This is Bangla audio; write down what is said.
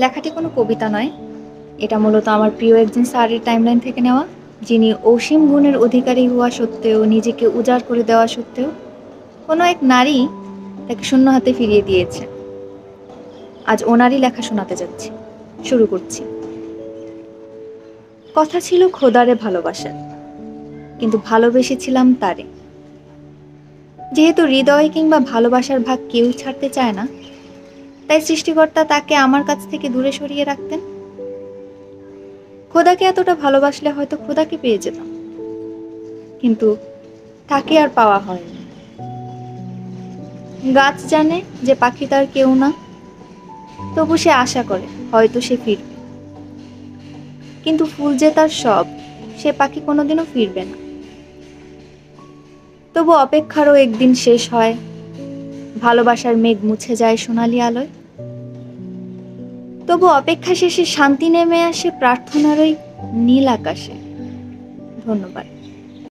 লেখাটি কোনো কবিতা নয়, এটা মূলত আমার প্রিয় একজন স্যারের টাইমলাইন থেকে নেওয়া, যিনি অসীম গুণের অধিকারী হওয়া সত্ত্বেও, নিজেকে উজাড় করে দেওয়া সত্ত্বেও কোনো এক নারী তাকে শূন্য হাতে ফিরিয়ে দিয়েছে। আজ ওনারই লেখা শোনাতে যাচ্ছি। শুরু করছি। কথা ছিল খোদারে ভালোবাসার, কিন্তু ভালোবেসেছিলাম তারে। যেহেতু হৃদয় কিংবা ভালোবাসার ভাগ কেউ ছাড়তে চায় না, তাই সৃষ্টিকর্তা তাকে আমার কাছ থেকে দূরে সরিয়ে রাখতেন। খোদাকে এতটা ভালোবাসলে হয়তো খোদাকে পেয়ে যেতাম, কিন্তু তাকে আর পাওয়া হয়নি। গাছ জানে যে পাখি তার কেউ না, তবু সে আশা করে হয়তো সে ফিরবে। কিন্তু ফুল যে তার সব, সে পাখি কোনোদিনও ফিরবে না। তবু অপেক্ষারও একদিন শেষ হয়, ভালোবাসার মেঘ মুছে যায় সোনালি আলোয়। তবু অপেক্ষা শেষে শান্তি নেমে আসে প্রার্থনার ওই নীল আকাশে। ধন্যবাদ।